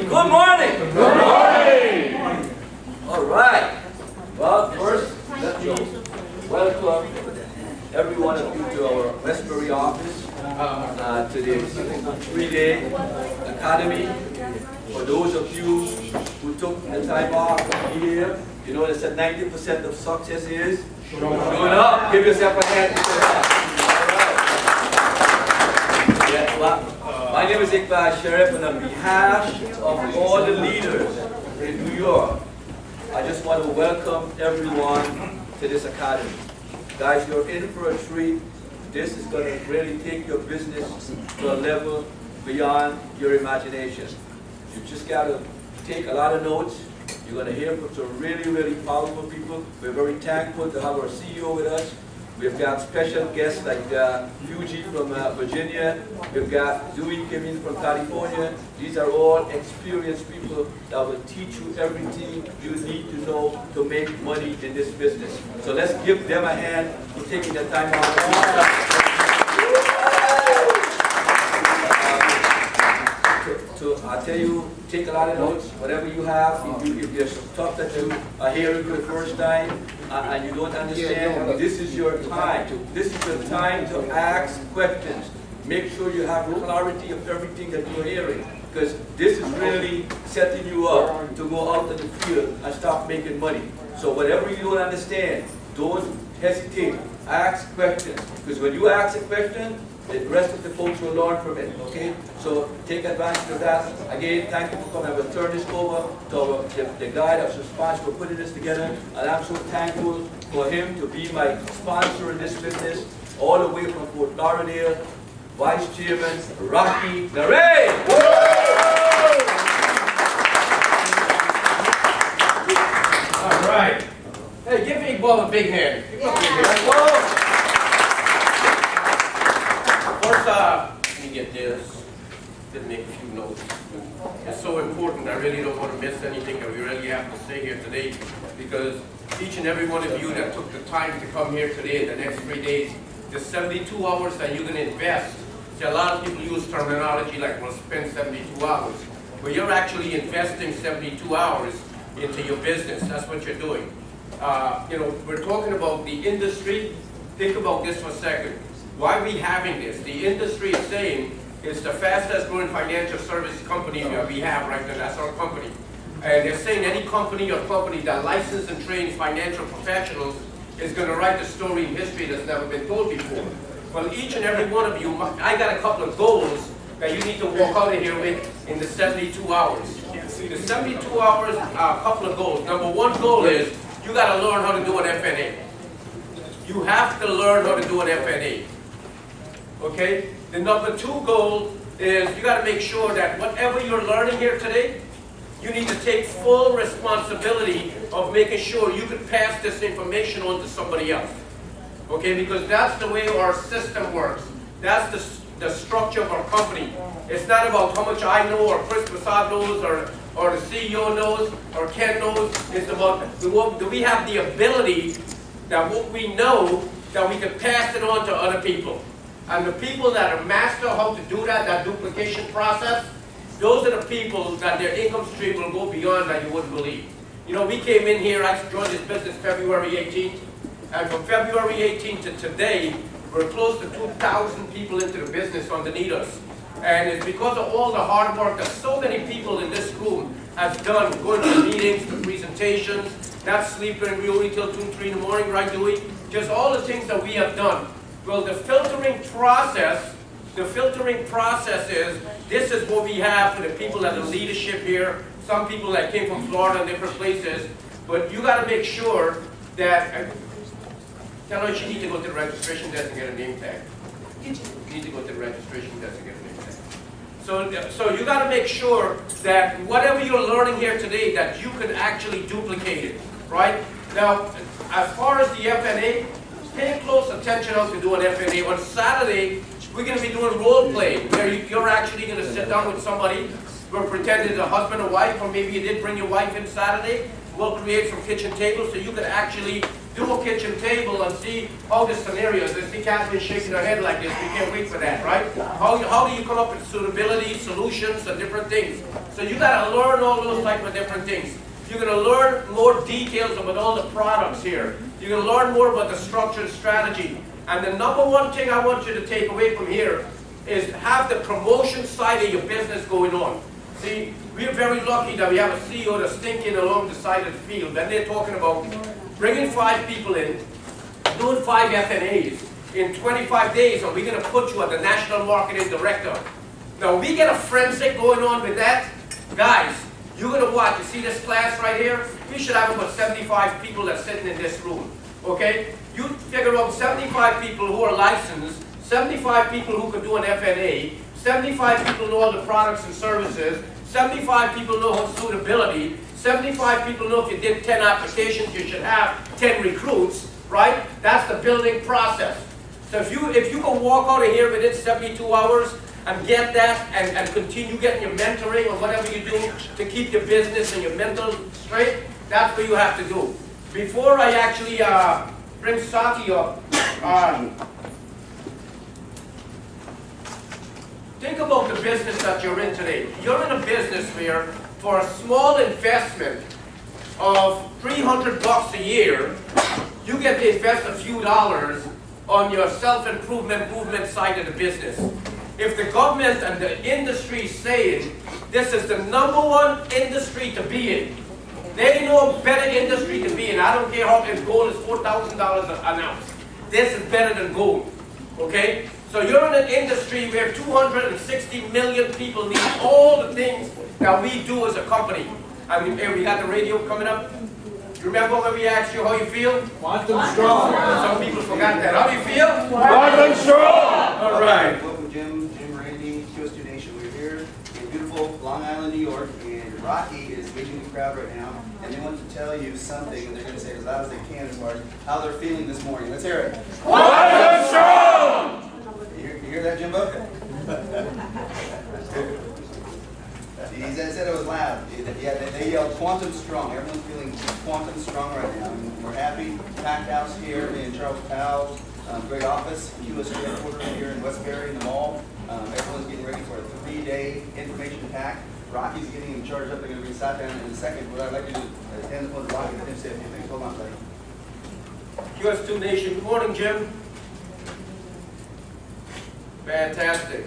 Good morning. Good morning. All right. Well, first, let me welcome every one of you to our Westbury office, to the 3-day academy. For those of you who took the time off to be here, you know they said 90% of success is showing up. Give yourself a hand. Yeah, well, my name is Iqbal Sharif, and on behalf of all the leaders in New York, I just want to welcome everyone to this academy. Guys, you're in for a treat. This is going to really take your business to a level beyond your imagination. You just got to take a lot of notes. You're going to hear from some really, really powerful people. We're very thankful to have our CEO with us. We've got special guests like Fuji from Virginia. We've got Zui came in from California. These are all experienced people that will teach you everything you need to know to make money in this business. So let's give them a hand for taking the time out. I tell you, take a lot of notes, whatever you have. If there's some stuff that you are hearing for the first time and you don't understand, this is your time. This is the time to ask questions. Make sure you have clarity of everything that you're hearing, because this is really setting you up to go out in the field and start making money. So whatever you don't understand, don't hesitate. Ask questions, because when you ask a question, the rest of the folks will learn from it, okay? So take advantage of that. Again, thank you for coming. I will turn this over to the guy that's responsible for putting this together. And I'm so thankful for him to be my sponsor in this business, all the way from Fort Lauderdale, Vice Chairman Sattie Narain. All right. Hey, give Iqbal a big hand. First, let me get this. Did make a few notes. It's so important. I really don't want to miss anything that we really have to say here today, because each and every one of you that took the time to come here today, the next 3 days, the 72 hours that you're going to invest. See, a lot of people use terminology like, we'll spend 72 hours. But you're actually investing 72 hours into your business. That's what you're doing. You know, we're talking about the industry. Think about this for a second. Why are we having this? The industry is saying it's the fastest growing financial service company that we have right now. That's our company. And they're saying any company or company that licenses and trains financial professionals is going to write a story in history that's never been told before. Well, each and every one of you, I got a couple of goals that you need to walk out of here with in the 72 hours. The 72 hours are a couple of goals. Number one goal is you got to learn how to do an FNA. You have to learn how to do an FNA. Okay? The number two goal is you got to make sure that whatever you're learning here today, you need to take full responsibility of making sure you can pass this information on to somebody else. Okay? Because that's the way our system works. That's the structure of our company. It's not about how much I know or Chris Prasad knows or the CEO knows or Ken knows. It's about do we have the ability that what we know that we can pass it on to other people. And the people that are master how to do that duplication process, those are the people that their income stream will go beyond that you wouldn't believe. You know, we came in here, I joined this business February 18th, and from February 18th to today, we're close to 2,000 people into the business underneath us. And it's because of all the hard work that so many people in this room have done, going to the meetings, the presentations, not sleeping really till 2, 3 in the morning, right, Dewey? Just all the things that we have done. Well, the filtering process is, this is what we have for the people that are leadership here, some people that came from Florida and different places, but you got to make sure that, tell us you need to go to the registration desk and get a name tag. You need to go to the registration desk and get a name tag. So you got to make sure that whatever you're learning here today, that you can actually duplicate it, right? Now, as far as the FNA, pay close attention how to do an FNA. On Saturday, we're going to be doing role play, where you're actually going to sit down with somebody. We're pretending it's a husband or wife, or maybe you did bring your wife in Saturday. We'll create some kitchen tables so you can actually do a kitchen table and see how the scenarios. I see Catherine shaking her head like this. We can't wait for that, right? How do you come up with suitability, solutions, and different things? So you got to learn all those type of different things. You're going to learn more details about all the products here. You're going to learn more about the structured strategy. And the number one thing I want you to take away from here is have the promotion side of your business going on. See, we're very lucky that we have a CEO that's thinking along the side of the field. And they're talking about bringing 5 people in, doing 5 FNAs in 25 days, and we're going to put you as the National Marketing Director. Now, we get a forensic going on with that. Guys, you're going to watch. You see this class right here? We should have about 75 people that's sitting in this room. Okay? You figure out 75 people who are licensed, 75 people who can do an FNA, 75 people know all the products and services, 75 people know how suitability, 75 people know if you did 10 applications, you should have 10 recruits, right? That's the building process. So if you can walk out of here within 72 hours and get that and continue getting your mentoring or whatever you do to keep your business and your mental straight, that's what you have to do. Before I actually bring Sattie up, think about the business that you're in today. You're in a business where for a small investment of $300 a year, you get to invest a few dollars on your self-improvement side of the business. If the government and the industry is saying this is the #1 industry to be in, they know a better industry to be in. I don't care how if gold is $4,000 an ounce. This is better than gold, okay? So you're in an industry where 260 million people need all the things that we do as a company. I mean, we got the radio coming up. You remember when we asked you how you feel? Quantum strong. Some people forgot that. How do you feel? Quantum strong. All right. Welcome, Jim, Randy, QS2 Nation. We're here in beautiful Long Island, New York, and Rocky is leading the crowd right now, and they want to tell you something, and they're going to say it as loud as they can as far as how they're feeling this morning. Let's hear it. Quantum strong. You hear that, Jimbo? He said it was loud. Yeah, they yelled quantum strong. Everyone's feeling quantum strong right now. And we're happy. Packed house here in Charles Powell's great office, QS2 headquarters here in Westbury in the mall. Everyone's getting ready for a 3-day information pack. Rocky's getting him charged up. They're going to be sat down in a second. What I'd like to do is hand the phone to Rocky and let him say a few things. Hold on a second. QS2 Nation. Good morning, Jim. Fantastic.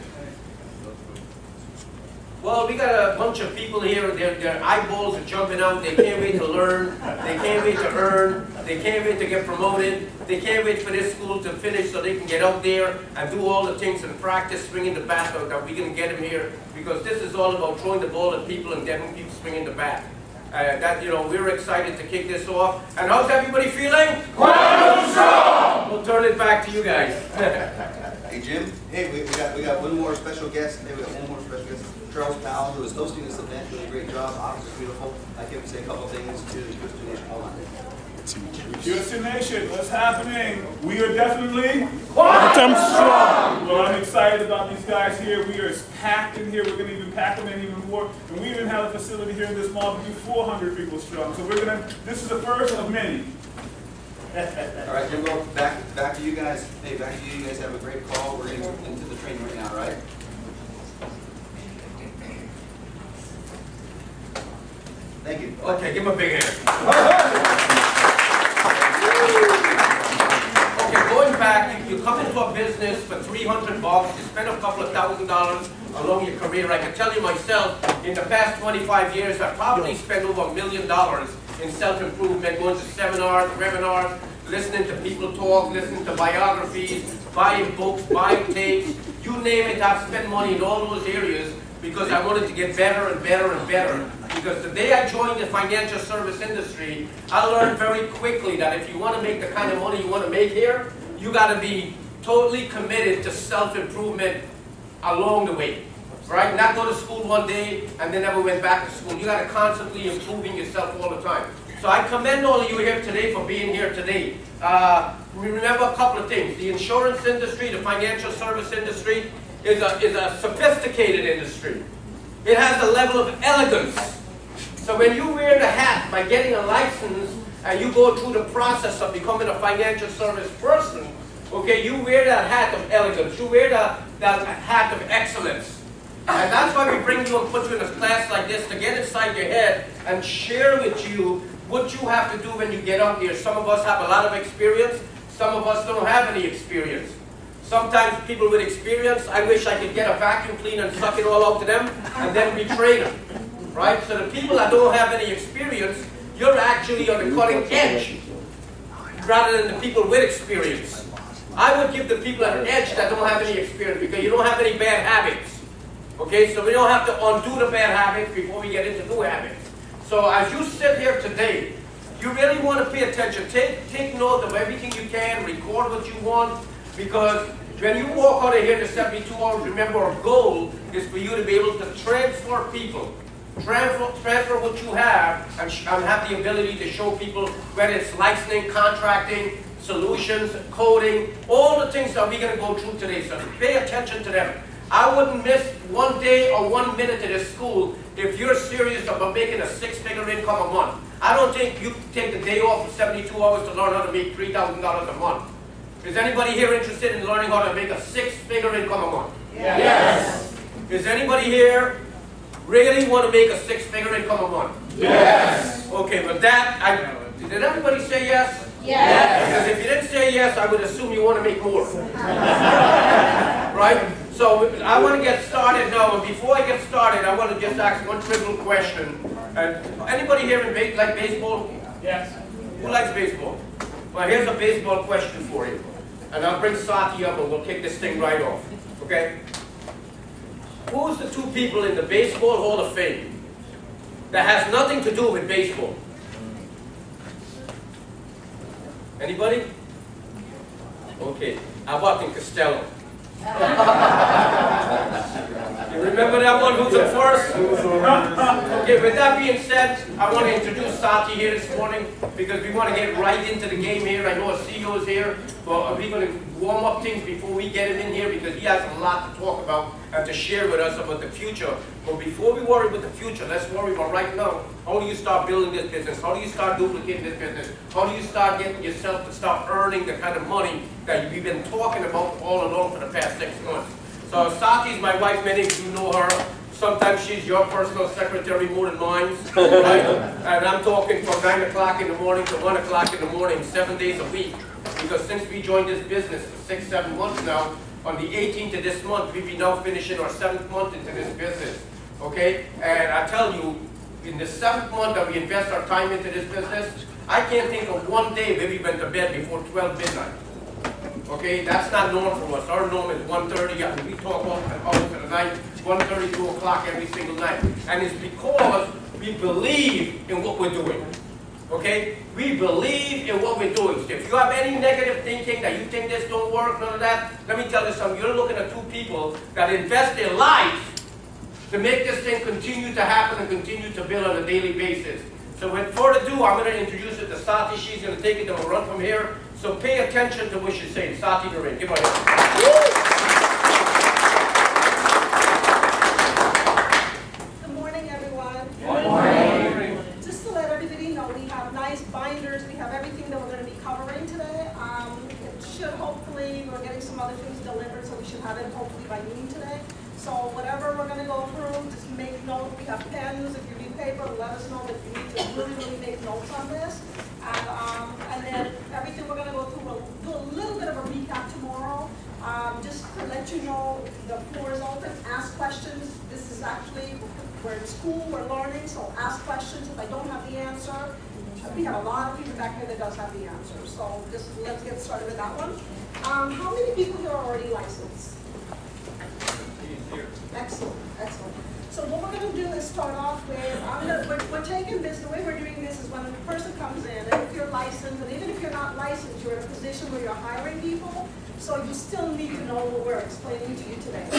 Well, we got a bunch of people here, their eyeballs are jumping out, they can't wait to learn, they can't wait to earn, they can't wait to get promoted, they can't wait for this school to finish so they can get out there and do all the things and practice swinging the bat that we're going to get them here, because this is all about throwing the ball at people and getting people swinging the bat. We're excited to kick this off. And how's everybody feeling? Quantum strong. We'll turn it back to you guys. Hey, Jim. Hey, we got one more special guest. Hey, we got one more special guest. Charles Powell, who is hosting this event, doing a great job. Office is beautiful. I can say a couple of things to the QS2 Nation. Hold on. QS2 Nation, what's happening? We are definitely quantum strong. Well, I'm excited about these guys here. We are packed in here. We're going to even pack them in even more. And we even have a facility here in this mall to do 400 people strong. So this is the first of many. All right, Jimbo, back to you guys. Hey, back to you. You guys have a great call. We're getting into the training right now, right? Thank you. Okay, give him a big hand. Okay, going back, you come into a business for $300, you spend a couple of $1,000 along your career. I can tell you myself, in the past 25 years, I've probably spent over $1 million in self-improvement, going to seminars, webinars, listening to people talk, listening to biographies, buying books, buying tapes, you name it. I've spent money in all those areas because I wanted to get better and better and better. Because the day I joined the financial service industry, I learned very quickly that if you want to make the kind of money you want to make here, you got to be totally committed to self-improvement along the way. Right? Not go to school one day and then never went back to school. You got to constantly improving yourself all the time. So I commend all of you here today for being here today. Remember a couple of things. The insurance industry, the financial service industry is a sophisticated industry. It has a level of elegance. So when you wear the hat by getting a license and you go through the process of becoming a financial service person, okay, you wear that hat of elegance, you wear that hat of excellence. And that's why we bring you and put you in a class like this, to get inside your head and share with you what you have to do when you get up here. Some of us have a lot of experience, some of us don't have any experience. Sometimes people with experience, I wish I could get a vacuum cleaner and suck it all out to them and then betray them. Right? So the people that don't have any experience, you're actually on the cutting edge rather than the people with experience. I would give the people an edge that don't have any experience because you don't have any bad habits. Okay, so we don't have to undo the bad habits before we get into new habits. So as you sit here today, you really want to pay attention. Take note of everything you can, record what you want, because when you walk out of here in 72 hours, remember our goal is for you to be able to transfer people. Transfer what you have and have the ability to show people whether it's licensing, contracting, solutions, coding, all the things that we're going to go through today. So pay attention to them. I wouldn't miss 1 day or 1 minute of this school if you're serious about making a six-figure income a month. I don't think you can take the day off for 72 hours to learn how to make $3,000 a month. Is anybody here interested in learning how to make a six-figure income a month? Yes. Is anybody here really want to make a six-figure income a month? Yes. Okay, with that, did everybody say yes? Yes. Because if you didn't say yes, I would assume you want to make more. Right? So I want to get started now, and before I get started, I want to just ask one trivial question. Anybody here like baseball? Yes. Who likes baseball? Well, here's a baseball question for you. And I'll bring Sattie up and we'll kick this thing right off. Okay? Who's the two people in the Baseball Hall of Fame that has nothing to do with baseball? Anybody? Okay. Ahmad and Costello. You remember that one? Who's up first? Okay, with that being said, I want to introduce Sattie here this morning because we want to get right into the game here. I know our CEO is here, but we're going to warm up things before we get him in here because he has a lot to talk about and to share with us about the future. But before we worry about the future, let's worry about right now. How do you start building this business? How do you start duplicating this business? How do you start getting yourself to start earning the kind of money that we've been talking about all along for the past 6 months? So Sattie's my wife, many of you know her. Sometimes she's your personal secretary more than mine. Right? And I'm talking from 9 o'clock in the morning to 1 o'clock in the morning, 7 days a week. Because since we joined this business 6-7 months now, on the 18th of this month, we'll be now finishing our 7th month into this business. Okay? And I tell you, in the 7th month that we invest our time into this business, I can't think of one day where we went to bed before 12 midnight. Okay, that's not normal for us. Our norm is 1:30. We talk all hours of the night, 1:30, 2 o'clock every single night. And it's because we believe in what we're doing. Okay? We believe in what we're doing. If you have any negative thinking that you think this don't work, none of that, let me tell you something. You're looking at two people that invest their life to make this thing continue to happen and continue to build on a daily basis. So with further ado, I'm going to introduce it to Sattie. She's going to take it and we'll run from here. So pay attention to what she's saying. Sattie Narain, give her a hand. Good morning, everyone. Good morning. Just to let everybody know, we have nice binders. We have everything that we're going to be covering today. It should hopefully, we're getting some other things delivered, so we should have it hopefully by noon today. So whatever we're going to go through, just make note. We have pens. If you need paper, let us know that you need to really make notes on this. And then everything we're going to go through, we'll do a little bit of a recap tomorrow. Just to let you know, the floor is open. Ask questions. This is actually, we're in school, we're learning, so ask questions. If I don't have the answer, we have a lot of people back here that does have the answer. So just let's get started with that one. How many people here are already licensed? Excellent, excellent. So what we're going to do is start off with, we're taking this, the way we're doing this is when a person comes in, and if you're licensed, and even if you're not licensed, you're in a position where you're hiring people, so you still need to know what we're explaining to you today.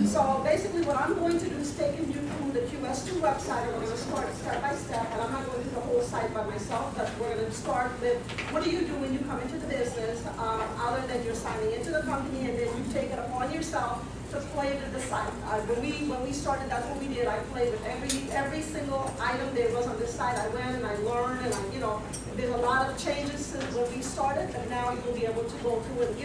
So basically what I'm going to do is taking you through the QS2 website, and we're going to start step by step, and I'm not going through the whole site by myself, but we're going to start with what do you do when you come into the business, other than you're signing into the company, and then you take it upon yourself to play with the site. When we started, that's what we did. I played with every single item there was on this site. I went and I learned, and there's a lot of changes since when we started, but now you'll be able to go through and,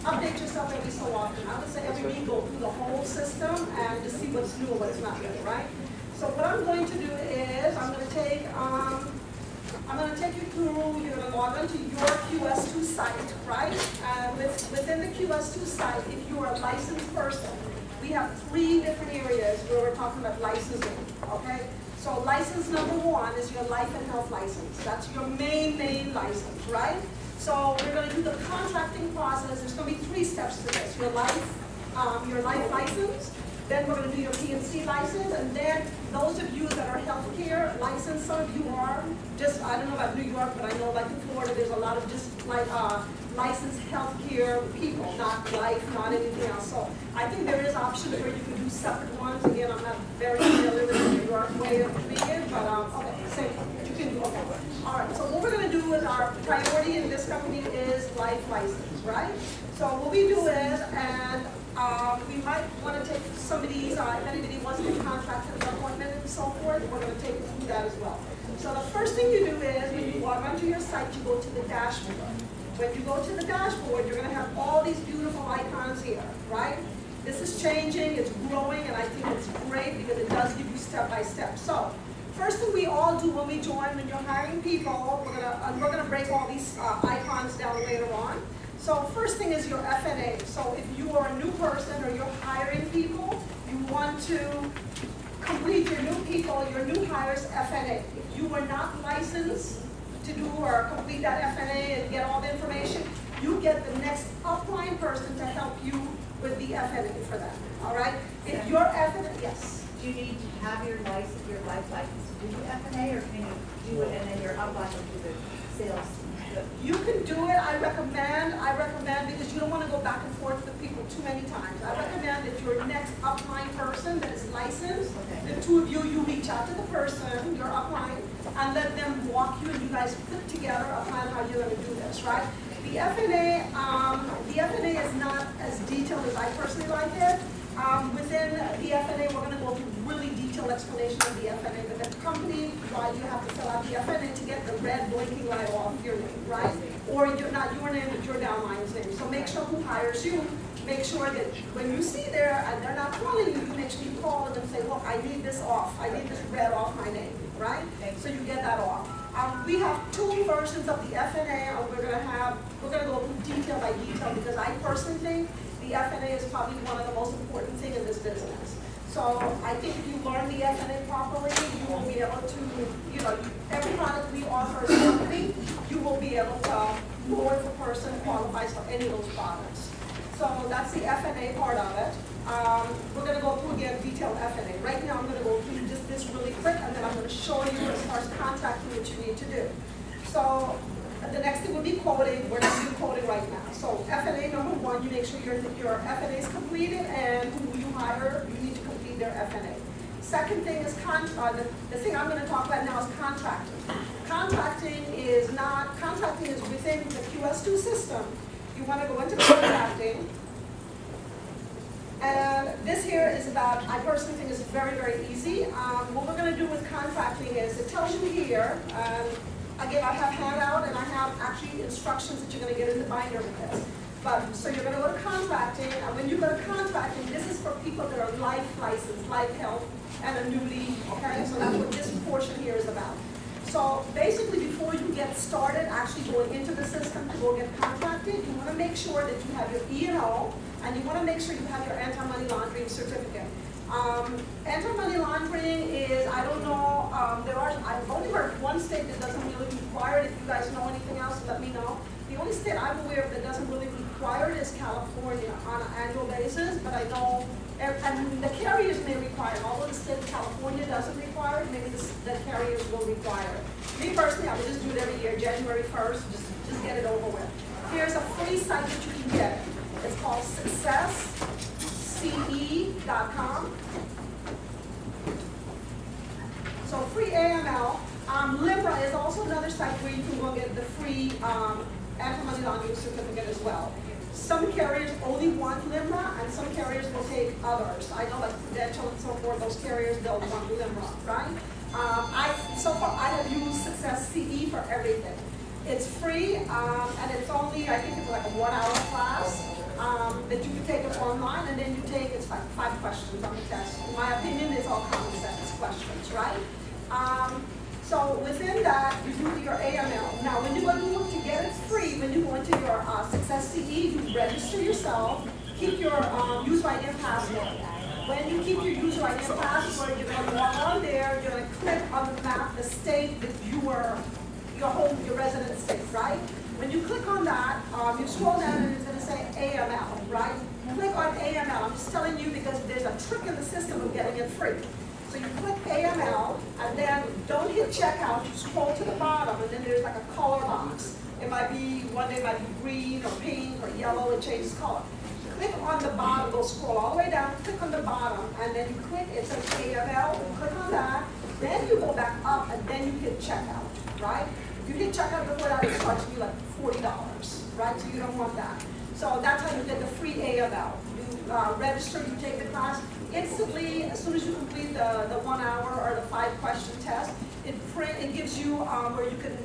update yourself every so often. I would say every week go through the whole system and just see what's new and what's not new, right? So what I'm going to do is I'm going to take you through, you're going to log into your QS2 site, right? And within the QS2 site, if you are a licensed person, we have 3 different areas where we're talking about licensing, okay? So license number 1 is your life and health license. That's your main license, right? So we're going to do the contracting process. There's going to be 3 steps to this. Your life license, then we're going to do your P&C license, and then those of you that are healthcare licensed, some of you are, I don't know about New York, but I know like in Florida, there's a lot of just like licensed healthcare people, not life, not anything else. So I think there is options where you can do separate ones. Again, I'm not very familiar with the New York way of doing it, but okay, so you can do okay. All right, so what we're going to do is our priority in this company is life license, right? So what we do is, and we might want to take some of these, if anybody wants to get contracted an appointment and so forth, we're going to take you through that as well. So the first thing you do is, when you log onto your site, you go to the dashboard. When you go to the dashboard, you're going to have all these beautiful icons here, right? This is changing, it's growing, and I think it's great because it does give you step by step. So, first thing we all do when we join, when you're hiring people, we're gonna break all these icons down later on. So first thing is your FNA. So if you are a new person or you're hiring people, you want to complete your new hires FNA. If you were not licensed to do or complete that FNA and get all the information, you get the next upline person to help you with the FNA for that. All right? If your FNA, yes. Do you need to have your life license to do the FNA, or can you do it and then you're upline to do the sales? You can do it. I recommend because you don't want to go back and forth with people too many times. I recommend that your next upline person that is licensed, okay, the 2 of you reach out to the person, your upline, and let them walk you, and you guys put together a plan how you're going to do this, right? The FNA is not as detailed as I personally like it. Within the FNA, we're going to go through really detailed explanation of the FNA, but the company, why you have to fill out the FNA to get the red blinking light off your name, right? Or you're not your name, but your downline's name. So make sure who hires you. Make sure that when you see there and they're not calling you, you make sure you call them and say, look, I need this off. I need this red off my name, right? So you get that off. We have 2 versions of the FNA, and we're going to go through detail by detail because I personally think the FNA is probably one of the most important things in this business. So I think if you learn the FNA properly, you will be able to, every product we offer as a company, you will be able to know if a person qualifies for any of those products. So that's the FNA part of it. We're going to go through again detailed FNA. Right now I'm going to go through just this really quick, and then I'm going to show you as far as contracting what you need to do. So the next thing will be quoting. We're not doing quoting right now. So FNA number 1, you make sure your FNA is completed, and who you hire, you need to complete their FNA. Second thing is the thing I'm going to talk about now is contracting. Contracting is within the QS2 system. You want to go into contracting. And this here is about, I personally think is very, very easy. What we're going to do with contracting is, it tells you here, again, I have handout and I have actually instructions that you're going to get in the binder with this. But, so you're going to go to contracting, and when you go to contracting, this is for people that are life licensed, life health, and annuity, okay? So that's what this portion here is about. So basically, before you get started actually going into the system to go get contracted, you want to make sure that you have your E&O, and you want to make sure you have your anti-money laundering certificate. Anti-money laundering is, I don't know, I've only heard one state that doesn't really require it. If you guys know anything else, let me know. The only state I'm aware of that doesn't really require it is California on an annual basis, but I know, and the carriers may require it. Although the state of California doesn't require it, maybe the carriers will require it. Me personally, I would just do it every year, January 1st, just get it over with. Here's a free site that you can get. It's called successce.com. So free AML. Libra is also another site where you can go get the free anti-money laundering certificate as well. Some carriers only want LIMRA, and some carriers will take others. I know like Prudential and so forth, those carriers, they'll want LIMRA, right? So far, I have used Success CE for everything. It's free, and it's only, I think it's like a 1 hour class that you can take it online, and then you take, it's like 5 questions on the test. In my opinion, it's all common sense questions, right? So within that, you do your AML. Now, when you go to get it free, when you go into your Success CE, you register yourself, keep your user ID and password. When you keep your user ID and password, you're going to log on there, you're going to click on the map, the state that you were, your resident state, right? When you click on that, you scroll down and it's going to say AML, right? Click on AML. I'm just telling you because there's a trick in the system of getting it free. So you click AML, and then don't hit checkout, you scroll to the bottom, and then there's like a color box. It might be, one day it might be green or pink or yellow, it changes color. Click on the bottom, go scroll all the way down, click on the bottom, and then you click, it says AML, you click on that, then you go back up, and then you hit checkout, right? If you hit checkout before that, it starts to be like $40, right? So you don't want that. So that's how you get the free AML. You register, you take the class. Instantly, as soon as you complete the 1 hour or the 5 question test, it gives you where you can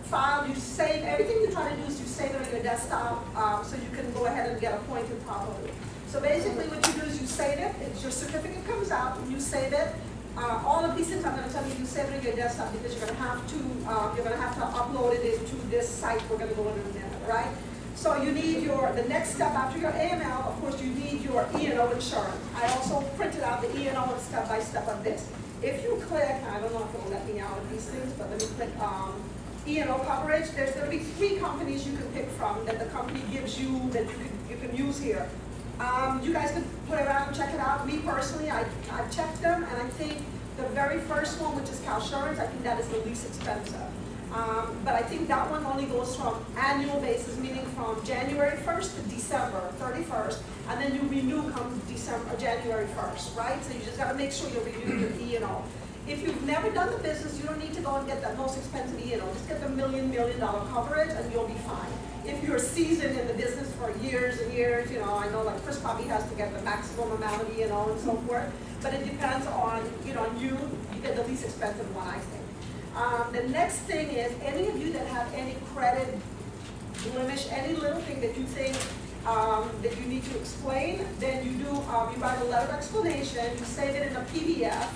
file, you save, everything you try to do is you save it on your desktop so you can go ahead and get appointed properly. So basically what you do is you save it, your certificate comes out, and you save it. All of these things I'm going to tell you, you save it on your desktop because you're going to have to upload it into this site we're going to go into in a minute, right? So you need the next step after your AML, of course, you need your E&O insurance. I also printed out the E&O and step-by-step of this. If you click, I don't know if it'll let me out of these things, but let me click E&O coverage. There's going to be 3 companies you can pick from that the company gives you that you can use here. You guys can play around and check it out. Me personally, I checked them, and I think the very first one, which is CalSurance, I think that is the least expensive. But I think that one only goes from annual basis, meaning from January 1st to December 31st, and then you renew come January 1st, right? So you just got to make sure you're renewing your E&O. If you've never done the business, you don't need to go and get that most expensive E&O. Just get the $1 million coverage, and you'll be fine. If you're seasoned in the business for years and years, you know, I know like Chris probably has to get the maximum amount of E&O and so forth, but it depends on, you get the least expensive one, I think. The next thing is, any of you that have any credit blemish, any little thing that you think that you need to explain, then you write a letter of explanation, you save it in a PDF,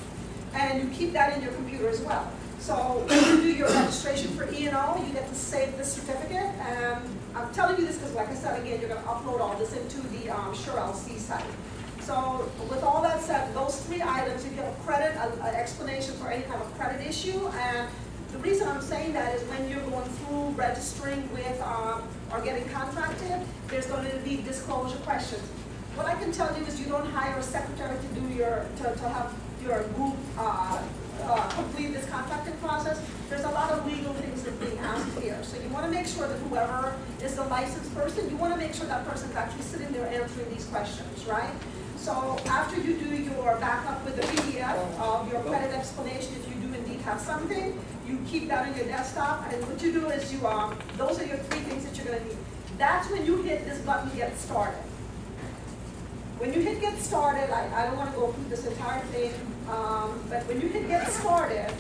and you keep that in your computer as well. So when you do your registration for E&O, you get to save the certificate, and I'm telling you this because, like I said, again, you're going to upload all this into the SureLC site. So with all that said, those 3 items, you get a credit, an explanation for any kind of credit issue, and the reason I'm saying that is when you're going through registering with or getting contracted, there's going to be disclosure questions. What I can tell you is you don't hire a secretary to do to have your group complete this contracting process. There's a lot of legal things that are being asked here. So you want to make sure that whoever is the licensed person, you want to make sure that person's actually sitting there answering these questions, right? So after you do your backup with the PDF of your credit explanation, if you do indeed have something, you keep that on your desktop, and what you do is those are your 3 things that you're going to need. That's when you hit this button, Get Started. When you hit Get Started, I don't want to go through this entire thing, but when you hit Get Started,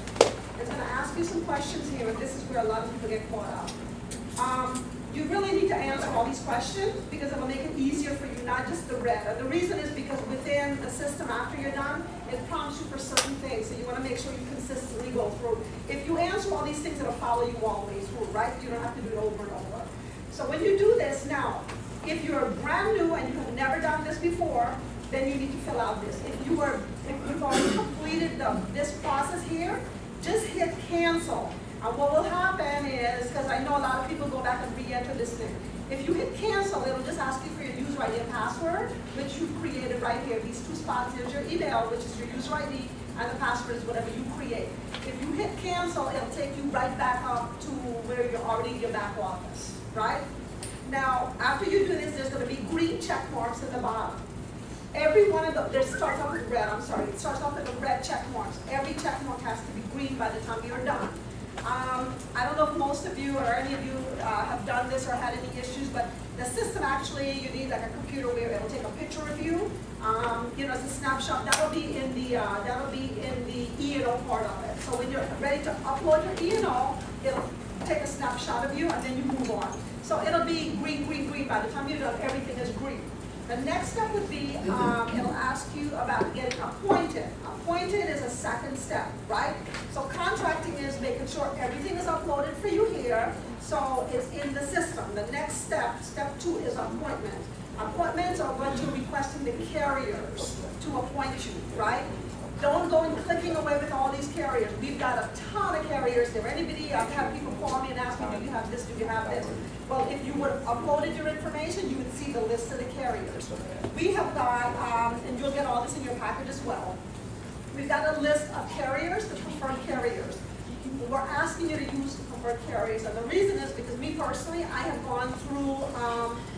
it's going to ask you some questions here, and this is where a lot of people get caught up. You really need to answer all these questions because it will make it easier for you, not just the red. And the reason is because within the system after you're done, it prompts you for certain things, so you want to make sure you consistently go through. If you answer all these things, it'll follow you all the way through, right? You don't have to do it over and over. So when you do this now, if you're brand new and you have never done this before, then you need to fill out this. If you've already completed this process here, just hit cancel. And what will happen is, because I know a lot of people go back and re-enter this thing. If you hit cancel, it'll just ask you for your user ID and password, which you've created right here. These 2 spots, here's your email, which is your user ID, and the password is whatever you create. If you hit cancel, it'll take you right back up to where you're already in your back office, right? Now, after you do this, there's going to be green check marks at the bottom. Every one of them, it starts off with red, it starts off with the red check marks. Every check mark has to be green by the time you're done. I don't know if most of you or any of you have done this or had any issues, but the system actually, you need like a computer where it'll take a picture of you. You know, it's a snapshot. That'll be in the E&O part of it. So when you're ready to upload your E&O, it'll take a snapshot of you and then you move on. So it'll be green, green, green. By the time you're done, everything is green. The next step would be, it'll ask you about getting appointed. Appointed is a second step, right? So contracting is making sure everything is uploaded for you here, so it's in the system. The next step, step 2, is appointment. Appointments are what you're requesting the carriers to appoint you, right? Don't go and clicking away with all these carriers. We've got a ton of carriers there. Anybody, I've had people call me and ask me, do you have this, do you have this? Well, if you would have uploaded your information, you would see the list of the carriers. We have got, and you'll get all this in your package as well, we've got a list of carriers, the preferred carriers. We're asking you to use the preferred carriers, and the reason is because me personally, I have gone through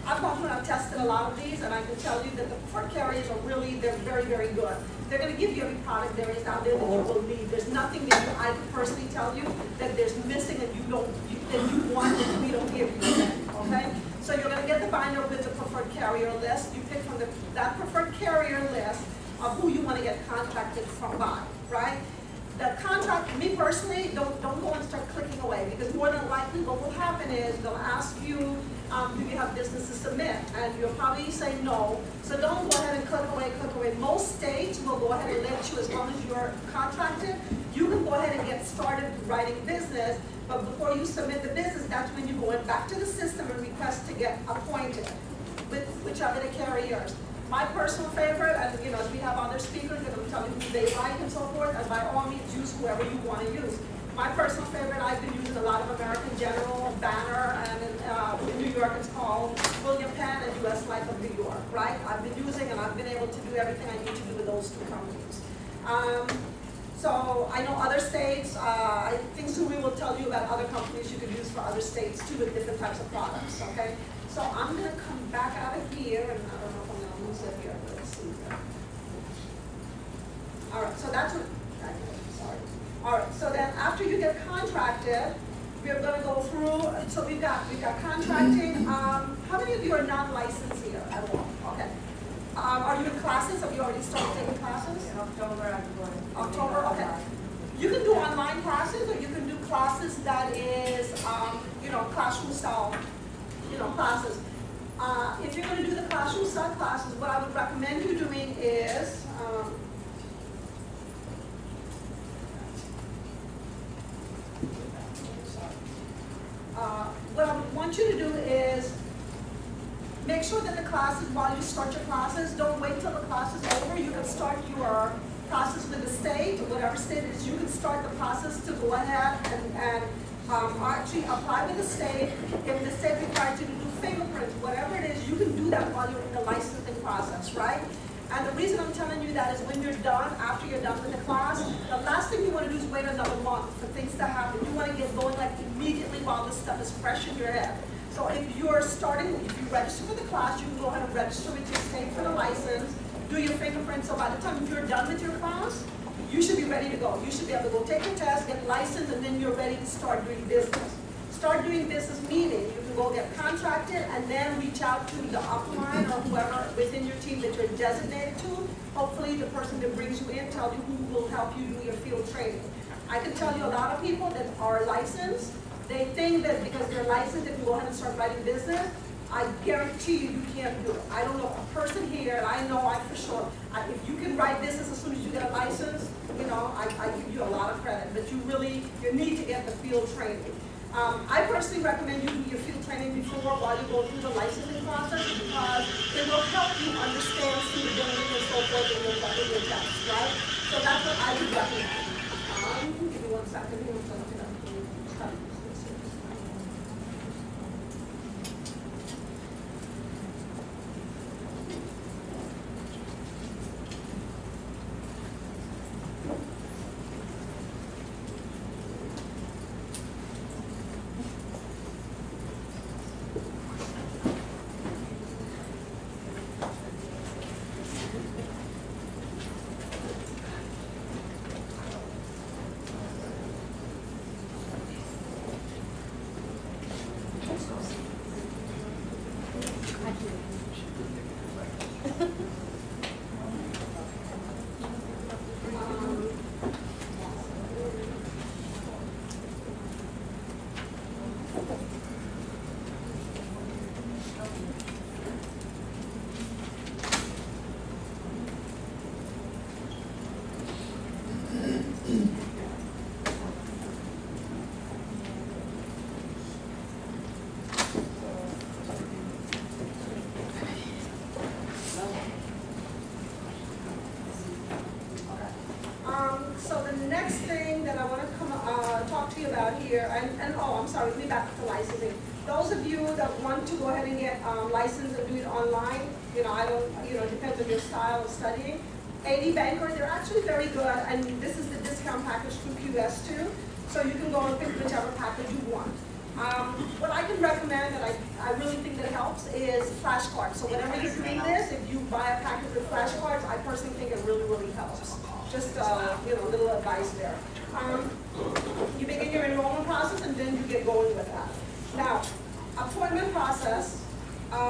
and I've tested a lot of these, and I can tell you that the preferred carriers are really, they're very, very good. They're going to give you every product there is out there that you will need. There's nothing that I can personally tell you that there's missing and that you want that we don't give you, okay? So you're going to get the binder with the preferred carrier list. You pick from that preferred carrier list of who you want to get contracted from by, right? The contract, me personally, don't go and start clicking away, because more than likely what will happen is they'll ask you, do you have business to submit? And you'll probably say no. So don't go ahead and click away, click away. Most states will go ahead and let you, as long as you're contracted, you can go ahead and get started writing business, but before you submit the business, that's when you go back to the system and request to get appointed with whichever the carriers. My personal favorite, and you know, we have other speakers that will tell you who they like and so forth, and by all means use whoever you want to use. My personal favorite, I've been using a lot of American General, Banner, and in New York it's called William Penn and US Life of New York, right? I've been using and I've been able to do everything I need to do with those two companies. So I know other states, I think Suri will tell you about other companies you could use for other states too with different types of products, okay? So I'm going to come back out of here, and I don't know if I'm going to lose it here, but let's see here. All right, so that's what, sorry. All right, so then after you get contracted, we're going to go through, so we've got contracting. How many of you are not licensed here at all? Okay. Are you in classes? Have you already started taking classes? In October, I'm going. October, okay. You can do online classes, or you can do classes that is, you know, classroom style, you know, classes. If you're going to do the classroom style classes, what I would recommend you doing is, what I would want you to do is make sure that the classes, while you start your classes, don't wait till the class is over. You can start your process with the state, or whatever state it is. You can start the process to go ahead and actually apply with the state. If the state requires you to do fingerprints, whatever it is, you can do that while you're in the licensing process, right? And the reason I'm telling you that is when you're done, after you're done with the class, the last thing you want to do is wait another month for things to happen. You want to get going like immediately while this stuff is fresh in your head. So if you're starting, if you register for the class, you can go ahead and register with your state for the license, do your fingerprints. So by the time you're done with your class, you should be ready to go. You should be able to go take your test, get licensed, and then you're ready to start doing business. Start doing business meaning you can go get contracted and then reach out to the upline or whoever within your team that you're designated to. Hopefully the person that brings you in tells you who will help you do your field training. I can tell you a lot of people that are licensed, they think that because they're licensed, they can go ahead and start writing business. I guarantee you can't do it. I don't know a person here, and I know I for sure, if you can write business as soon as you get a license, you know, I give you a lot of credit, but you need to get the field training. I personally recommend you do your field training before while you go through the licensing process, because it will help you understand suitability and so forth in your test, right? So that's what I would recommend. Give me 1 second. down here, and oh, I'm sorry, let me back up to licensing. Those of you that want to go ahead and get licensed and do it online, I don't, it depends on your style of studying. AD Banker, they're actually very good, and this is the discount package through QS2, so you can go and pick whichever package you want. What I can recommend, and I really think that helps, is flashcards. So whenever you're doing this, if you buy a package with flashcards, I personally think it really, really helps. Just a little advice there. You begin your enrollment process, and then you get going with that. Now, appointment process.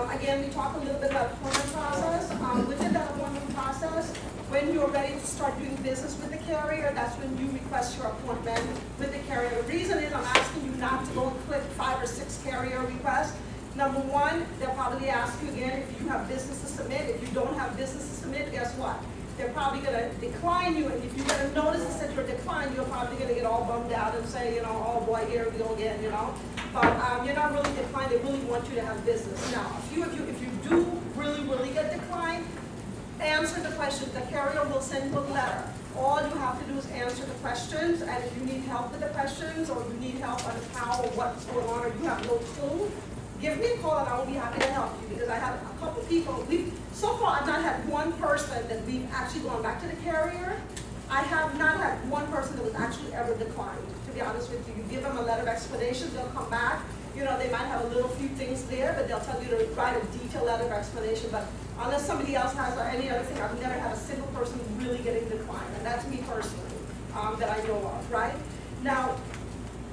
Again, we talked a little bit about appointment process. Within that appointment process, when you're ready to start doing business with the carrier, that's when you request your appointment with the carrier. The reason is I'm asking you not to go and click 5 or 6 carrier requests. Number one, they'll probably ask you again if you have business to submit. If you don't have business to submit, guess what? They're probably going to decline you, and if you get a notice that says you're declined, you're probably going to get all bummed out and say, oh boy, here we go again, But you're not really declined. They really want you to have business. Now, if you do really get declined, answer the questions. The carrier will send you a letter. All you have to do is answer the questions, and if you need help with the questions, or you need help on how or what's going on, or you have no clue, give me a call and I will be happy to help you, because I have a couple people. So far, I've not had one person that we've actually gone back to the carrier. I have not had one person that was actually ever declined, to be honest with you. You give them a letter of explanation, they'll come back. They might have a little few things there, but they'll tell you to write a detailed letter of explanation. But unless somebody else has or any other thing, I've never had a single person really getting declined. And that's me personally, that I know of, right? Now,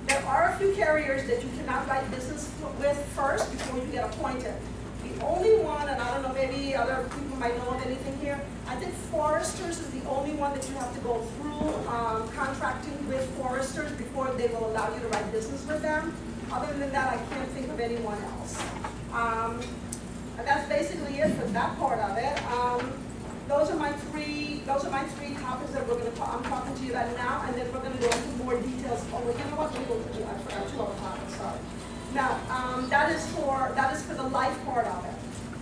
there are a few carriers that you cannot write business with first before you get appointed. The only one, and I don't know, maybe other people might know of anything here, I think Foresters is the only one that you have to go through contracting with Foresters before they will allow you to write business with them. Other than that, I can't think of anyone else. And that's basically it for that part of it. Those are my three topics that I'm talking to you about now, and then we're going to go into more details. Oh, you know what? I forgot 2 other topics. Sorry. Now, that is for the life part of it.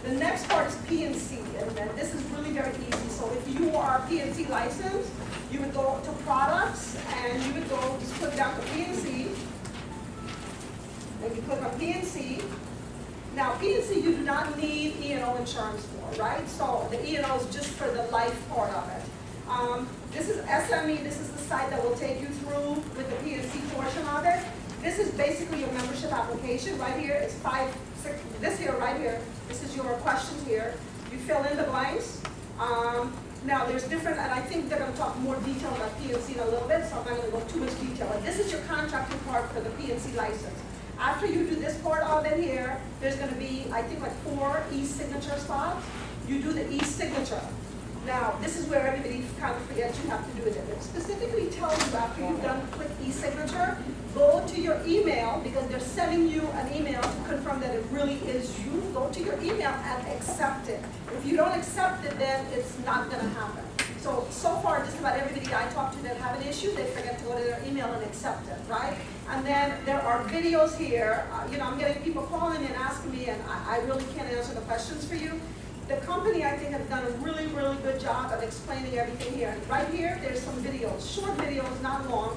The next part is P&C, and this is really very easy. So if you are P&C licensed, you would go to products, and you would go just click down to P&C, and you click on P&C. Now, P&C you do not need E&O insurance for, right? So the E&O is just for the life part of it. This is SME. This is the site that will take you through with the P&C portion of it. This is basically your membership application. Right here, it's 5, 6, this here, right here. This is your questions here. You fill in the blanks. Now, there's different, and I think they're going to talk more detail about P&C in a little bit, so I'm not going to go too much detail. But this is your contracting part for the P&C license. After you do this part of it here, there's going to be, I think, like 4 e-signature spots. You do the e-signature. Now, this is where everybody kind of forgets you have to do it. It specifically tells you after you've done click e-signature, go to your email, because they're sending you an email to confirm that it really is you. Go to your email and accept it. If you don't accept it, then it's not going to happen. So far, just about everybody I talk to that have an issue, they forget to go to their email and accept it, right? And then there are videos here. I'm getting people calling and asking me, and I really can't answer the questions for you. The company, I think, has done a really, really good job of explaining everything here. And right here, there's some videos, short videos, not long.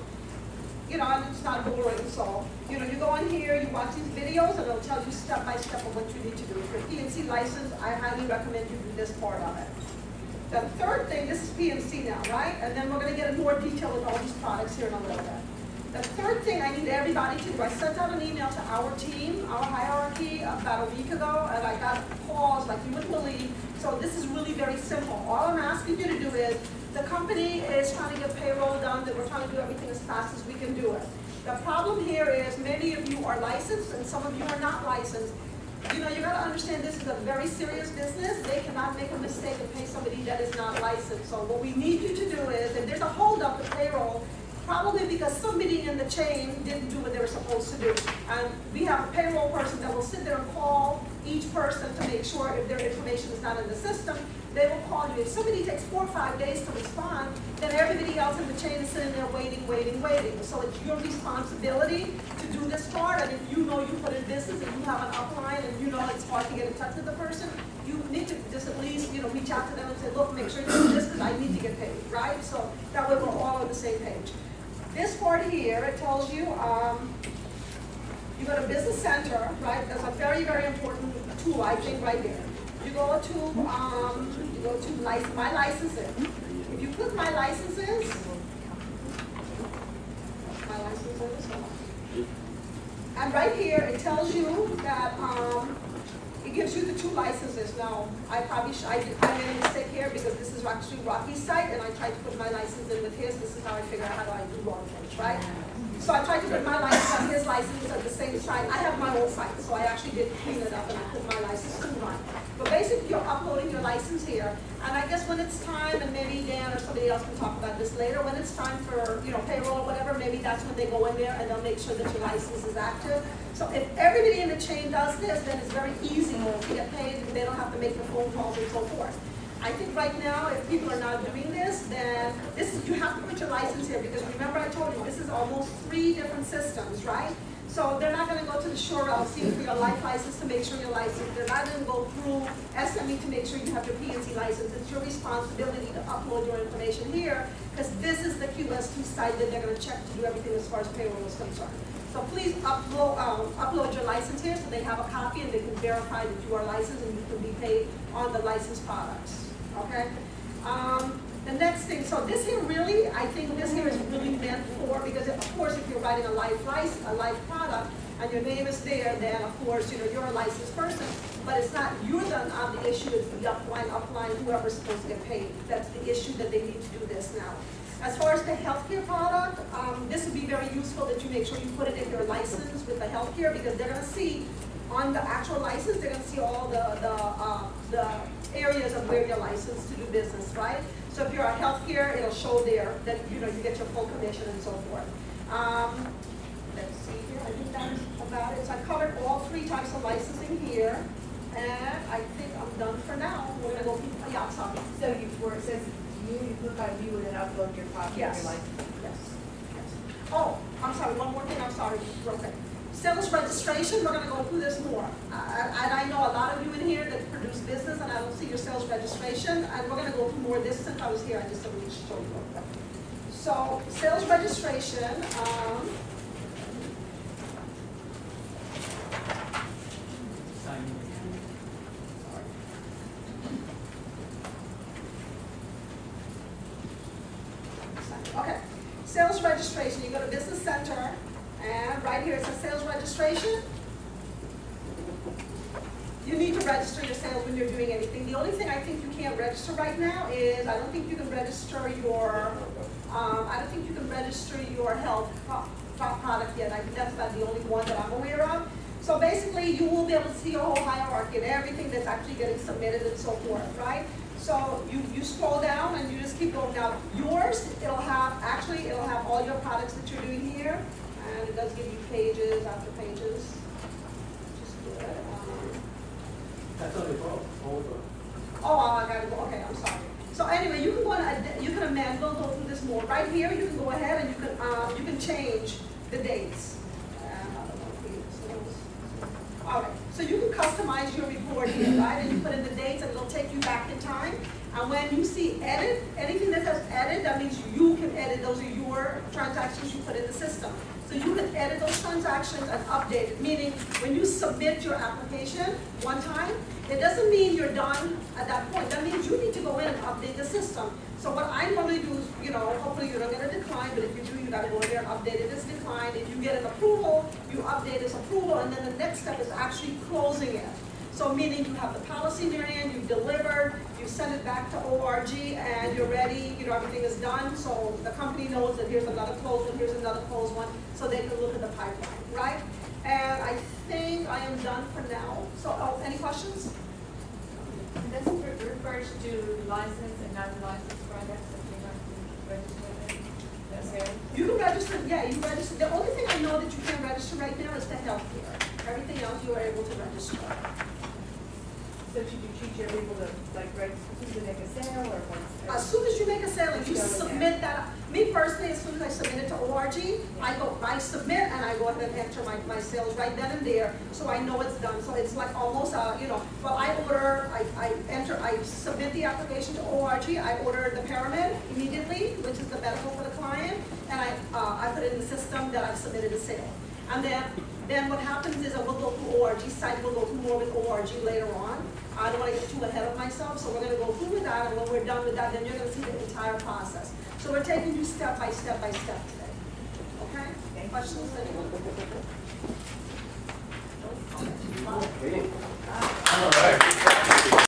And it's not boring. So, you go in here, you watch these videos, and it'll tell you step by step of what you need to do. For P&C license, I highly recommend you do this part of it. The third thing, this is P&C now, right? And then we're going to get in more detail with all these products here in a little bit. The third thing I need everybody to do, I sent out an email to our team, our hierarchy, about a week ago, and I got calls like you wouldn't believe. So this is really very simple. All I'm asking you to do is, the company is trying to get payroll done, that we're trying to do everything as fast as we can do it. The problem here is many of you are licensed and some of you are not licensed. You got to understand this is a very serious business. They cannot make a mistake and pay somebody that is not licensed. So what we need you to do is, if there's a holdup with payroll, probably because somebody in the chain didn't do what they were supposed to do. And we have a payroll person that will sit there and call each person to make sure if their information is not in the system. They will call you. If somebody takes 4 or 5 days to respond, then everybody else in the chain is sitting there waiting. So it's your responsibility to do this part. And if you know you put in business and you have an upline and you know it's hard to get in touch with the person, you need to just at least reach out to them and say, look, make sure you do this because I need to get paid, right? So that way we're all on the same page. this part here, it tells you, you go to Business Center, right? That's a very, very important tool, I think, right here. You go to my licenses. If you click my licenses, and right here, it tells you that, it gives you the 2 licenses. Now, I made a mistake here because this is actually Rocky's site, and I tried to put my license in with his. This is how I figure out how do I do wrong things, right? So I tried to put my license on his license at the same site. I have my own site, so I actually did clean it up and I put my license to mine. But basically, you're uploading your license here, and I guess when it's time, and maybe Dan or somebody else can talk about this later, when it's time for payroll or whatever, maybe that's when they go in there and they'll make sure that your license is active. So if everybody in the chain does this, then it's very easy to get paid. They don't have to make the phone calls and so forth. I think right now, if people are not doing this, then you have to put your license here, because remember I told you, this is almost 3 different systems, right? So they're not going to go to the Shore LC for your life license to make sure you're licensed. They're not going to go through SME to make sure you have your PNC license. It's your responsibility to upload your information here, because this is the QS2 site that they're going to check to do everything as far as payroll is concerned. So please upload your license here so they have a copy and they can verify that you are licensed and you can be paid on the licensed products. Okay? The next thing, so this here really, I think this here is really meant for, because of course if you're writing a life product and your name is there, then of course you're a licensed person. But it's not you're the issue, it's the upline, whoever's supposed to get paid. That's the issue that they need to do this now. As far as the healthcare product, this would be very useful that you make sure you put it in your license with the healthcare, because they're going to see on the actual license, they're going to see all the areas of where you're licensed to do business, right? So if you're a healthcare, it'll show there that you get your full commission and so forth. Let's see here, I think that's about it. So I covered all 3 types of licensing here, and I think I'm done for now. We're going to go, yeah, I'm sorry. So where it says you click on view and then upload your copy of Yes. your license. Yes. Oh, I'm sorry, one more thing, I'm sorry, real quick. Sales registration, we're gonna go through this more. And I know a lot of you in here that produce business and I don't see your sales registration, and we're gonna go through more of this since I was here, I just didn't show you. So, sales registration, okay. Sales registration, you go to Business Center, and right here it says sales registration. You need to register your sales when you're doing anything. The only thing I think you can't register right now is, I don't think you can register your health product yet. I think that's about the only one that I'm aware of. So basically, you will be able to see your whole hierarchy and everything that's actually getting submitted and so forth, right? So you scroll down and you just keep going down. Yours, it'll have all your products that you're doing here, and it does give you pages after pages, which is good. That's on your phone. Oh, I gotta go, okay, I'm sorry. So anyway, you can amend, we'll go through this more. Right here, you can go ahead and you can change the dates. All right, so you can customize your report here, right? And you put in the dates and it'll take you back in time. And when you see edit, anything that says edit, that means you can edit. Those are your transactions you put in the system. So you can edit those transactions and update it, meaning when you submit your application one time, it doesn't mean you're done at that point. That means you need to go in and update the system. So what I'm going to do is, hopefully you don't get a decline, but if you do, you got to go in there and update it as decline. If you get an approval, you update as approval, and then the next step is actually closing it. So meaning you have the policy in your hand, you've delivered, you send it back to ORG, and you're ready, everything is done, so the company knows that here's another closed one, here's another closed one, so they can look at the pipeline, right? And I think I am done for now. So, any questions? And this refers to licensed and non-licensed products that you have to register with. That's it? You can register, yeah, you register. The only thing I know that you can't register right now is the healthcare. Everything else you are able to register. So should you treat your people to register to make a sale or what? As soon as you make a sale and you submit that, me personally, as soon as I submit it to ORG, I submit and and I go ahead and enter my sales right then and there, so I know it's done. So it's like almost, well, I order, I submit the application to ORG, I order the paramed immediately, which is the medical for the client, and I put it in the system that I've submitted a sale. And then what happens is I will go through ORG site, we'll go through more with ORG later on. I don't want to get too ahead of myself, so we're going to go through with that, and when we're done with that, then you're going to see the entire process. So we're taking you step by step by step today. Okay? Any questions? Anyone? All right.